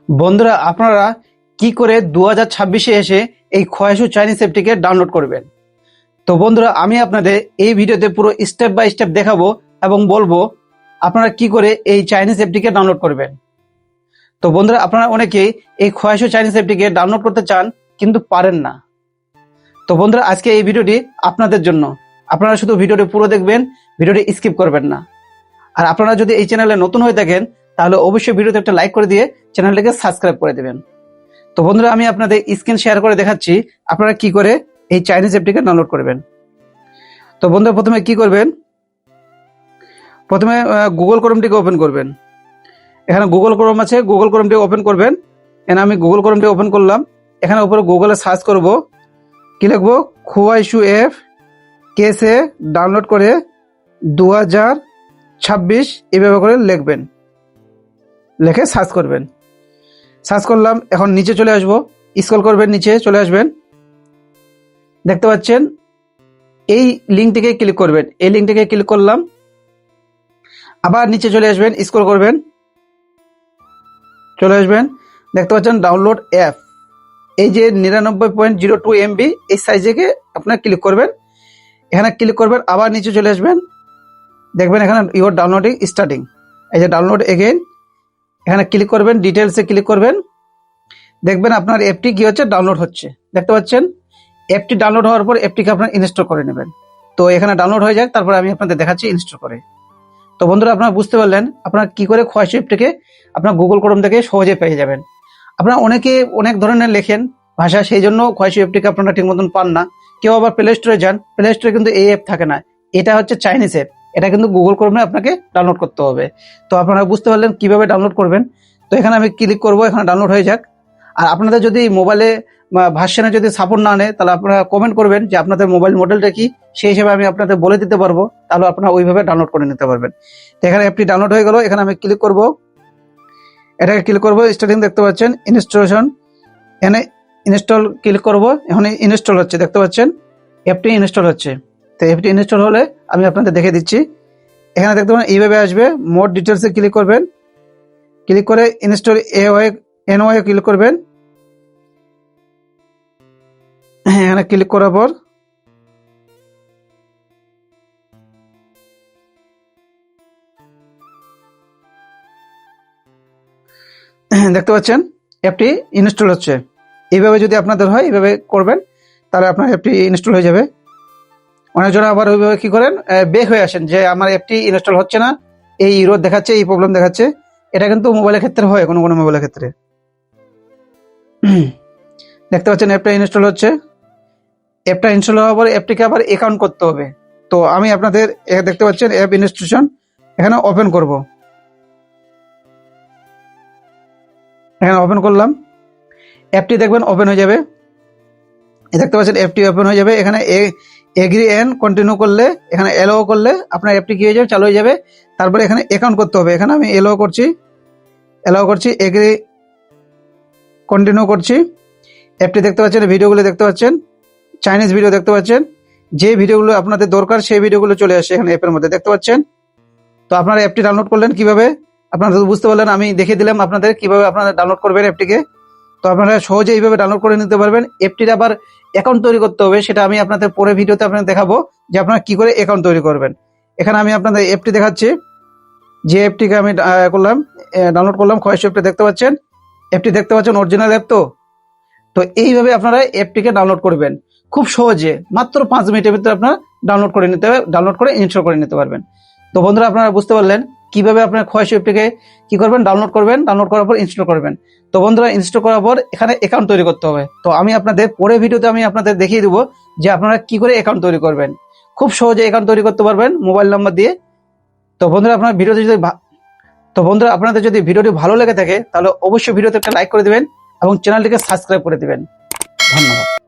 বন্ধুরা, আপনারা কি করে 2026-এ এসে এই খয়েশু চাইনিজ অ্যাপটিকে ডাউনলোড করবেন। তো বন্ধুরা, আমি আপনাদের এই ভিডিওতে পুরো স্টেপ বাই স্টেপ দেখাবো এবং বলবো আপনারা কি করে এই চাইনিজ অ্যাপটিকে ডাউনলোড করবেন। তো বন্ধুরা, আপনারা অনেকেই এই খয়েশু চাইনিজ অ্যাপটিকে ডাউনলোড করতে চান কিন্তু পারেন না। তো বন্ধুরা, আজকে এই ভিডিওটি আপনাদের জন্য। আপনারা শুধু ভিডিওটি পুরো দেখবেন, ভিডিওটি স্কিপ করবেন না। আর আপনারা যদি এই চ্যানেলে নতুন হয়ে থাকেন তাহলে অবশ্যই ভিডিওতে একটা লাইক করে দিয়ে চ্যানেলটিকে সাবস্ক্রাইব করে দেবেন। তো বন্ধুরা, আমি আপনাদের স্ক্রিন শেয়ার করে দেখাচ্ছি আপনারা কি করে এই চাইনিজ অ্যাপটিকে ডাউনলোড করবেন। তো বন্ধুরা, প্রথমে কি করবেন, প্রথমে গুগল ক্রোমটিকে ওপেন করবেন। এখানে গুগল ক্রোম আছে, গুগল ক্রোমটি ওপেন করবেন। এখানে আমি গুগল ক্রোমটি ওপেন করলাম। এখানে উপরে গুগলে সার্চ করব, কি লিখবো, খোয়াইশু অ্যাপ কেসে ডাউনলোড করে 2026 এভাবে করে লিখবেন, লিখে সার্চ করবেন। সার্চ করলাম, এখন নিচে চলে আসবো, স্ক্রল করবেন, নিচে চলে আসবেন। দেখতে পাচ্ছেন এই লিঙ্কটিকে ক্লিক করবেন। এই লিঙ্কটিকে ক্লিক করলাম, আবার নিচে চলে আসবেন, স্ক্রল করবেন, চলে আসবেন। দেখতে পাচ্ছেন ডাউনলোড অ্যাপ, এই যে 99.02 MB এই সাইজে আপনার ক্লিক করবেন। এখানে ক্লিক করবেন, আবার নিচে চলে আসবেন, দেখবেন এখানে ইউর ডাউনলোডিং স্টার্টিং, এই যে ডাউনলোড এগেইন, এখানে ক্লিক করবেন, ডিটেলসে ক্লিক করবেন। দেখবেন আপনার অ্যাপটি কি হচ্ছে, ডাউনলোড হচ্ছে। দেখতে পাচ্ছেন অ্যাপটি ডাউনলোড হওয়ার পর অ্যাপটিকে আপনার ইনস্টল করে নেবেন। তো এখানে ডাউনলোড হয়ে যাক, তারপর আমি আপনাদের দেখাচ্ছি ইনস্টল করে। তো বন্ধুরা, আপনারা বুঝতে পারলেন আপনারা কি করে খয়েশু অ্যাপটিকে আপনার গুগল ক্রোম থেকে সহজে পেয়ে যাবেন। আপনারা অনেকে অনেক ধরনের লেখেন ভাষা, সেই জন্য খয়েশু অ্যাপটিকে আপনারা ঠিক মতন পান না। কেউ আবার প্লে স্টোরে যান, প্লে স্টোরে কিন্তু এই অ্যাপ থাকে না। এটা হচ্ছে চাইনিজ অ্যাপ, এটা কিন্তু গুগল ক্রোমে আপনাকে ডাউনলোড করতে হবে। তো আপনারা বুঝতে পারলেন কিভাবে ডাউনলোড করবেন। তো এখানে আমি ক্লিক করব, এখানে ডাউনলোড হয়ে যাক। আর আপনাদের যদি মোবাইলে ভার্সনে যদি সাপোর্ট না নেয় তাহলে আপনারা কমেন্ট করবেন যে আপনাদের মোবাইল মডেলটা কি, সেই হিসেবে আমি আপনাদের বলে দিতে পারবো, তাহলে আপনারা ওইভাবে ডাউনলোড করে নিতে পারবেন। তো এখানে অ্যাপটি ডাউনলোড হয়ে গেল, এখানে আমি ক্লিক করব, এটাকে ক্লিক করব, স্টার্টিং দেখতে পাচ্ছেন ইনস্টলেশন, এখানে ইনস্টল ক্লিক করব। এখন ইনস্টল হচ্ছে, দেখতে পাচ্ছেন অ্যাপটি ইনস্টল হচ্ছে। তো অ্যাপটি ইনস্টল হলে আমি আপনাদের দেখে দিচ্ছি। এখানে দেখতে পাবেন এইভাবে আসবে, মোর ডিটেলসে ক্লিক করবেন, ক্লিক করে ইনস্টল এনওয়াই ক্লিক করবেন। এখানে ক্লিক করার পর দেখতে পাচ্ছেন অ্যাপটি ইনস্টল হচ্ছে। এইভাবে যদি আপনাদের হয় এইভাবে করবেন, তাহলে আপনার অ্যাপটি ইনস্টল হয়ে যাবে। অনেকজন আবার ওইভাবে কি করেন, বেক হয়ে আসেন যে আমার অ্যাপটি ইনস্টল হচ্ছে না, এই ইরোর দেখাচ্ছে, এই প্রবলেম দেখাচ্ছে। এটা কিন্তু মোবাইলের ক্ষেত্রে হয়, কোনো কোনো মোবাইলের ক্ষেত্রে। দেখতে পাচ্ছেন অ্যাপটা ইনস্টল হচ্ছে। অ্যাপটা ইনস্টল হওয়ার পর অ্যাপটিকে আবার অ্যাকাউন্ট করতে হবে। তো আমি আপনাদের দেখতে পাচ্ছেন অ্যাপ ইনস্টলেশন, এখানে ওপেন করব। এখানে ওপেন করলাম, অ্যাপটি দেখবেন ওপেন হয়ে যাবে। দেখতে পাচ্ছেন অ্যাপটি ওপেন হয়ে যাবে। এখানে এগ্রি এন্ড কন্টিনিউ করলে, এখানে এলাও করলে আপনার অ্যাপটি কি হয়ে যাবে, চালু হয়ে যাবে। তারপরে এখানে অ্যাকাউন্ট করতে হবে। এখানে আমি এলাও করছি, এগ্রি কন্টিনিউ করছি। অ্যাপটি দেখতে পাচ্ছেন, ভিডিওগুলো দেখতে পাচ্ছেন, চাইনিজ ভিডিও দেখতে পাচ্ছেন। যে ভিডিওগুলো আপনাদের দরকার সেই ভিডিওগুলো চলে আসে এখানে অ্যাপের মধ্যে, দেখতে পাচ্ছেন। তো আপনারা অ্যাপটি ডাউনলোড করলেন কিভাবে, আপনারা বুঝতে পারলেন, আমি দেখিয়ে দিলাম আপনাদের কিভাবে আপনারা ডাউনলোড করবেন অ্যাপটিকে। তো আপনারা সহজে এইভাবে ডাউনলোড করে নিতে পারবেন। অ্যাপটির আবার অ্যাকাউন্ট তৈরি করতে হবে, সেটা আমি আপনাদের পরে ভিডিওতে আপনাদের দেখাবো যে আপনারা কি করে অ্যাকাউন্ট তৈরি করবেন। এখানে আমি আপনাদের অ্যাপটি দেখাচ্ছি, যে অ্যাপটিকে আমি ডাউনলোড করলাম, খয়েশু অ্যাপটি দেখতে পাচ্ছেন। অ্যাপটি দেখতে পাচ্ছেন অরিজিনাল অ্যাপ। তো এইভাবে আপনারা অ্যাপটিকে ডাউনলোড করবেন খুব সহজে, মাত্র 5 মিনিটের ভিতরে আপনারা ডাউনলোড করে ইনস্টল করে নিতে পারবেন। তো বন্ধুরা, আপনারা বুঝতে পারলেন কিভাবে আপনার খয়েশু অ্যাপটিকে কি করবেন, ডাউনলোড করার পর ইনস্টল করবেন। তো বন্ধুরা, ইনস্টল করার পর এখানে অ্যাকাউন্ট তৈরি করতে হবে। তো আমি আপনাদের পরে ভিডিওতে আমি আপনাদের দেখিয়ে দেবো যে আপনারা কি করে অ্যাকাউন্ট তৈরি করবেন। খুব সহজে অ্যাকাউন্ট তৈরি করতে পারবেন মোবাইল নাম্বার দিয়ে। তো বন্ধুরা, আপনাদের যদি ভিডিওটি ভালো লেগে থাকে তাহলে অবশ্যই ভিডিওতে একটা লাইক করে দিবেন এবং চ্যানেলটিকে সাবস্ক্রাইব করে দিবেন। ধন্যবাদ।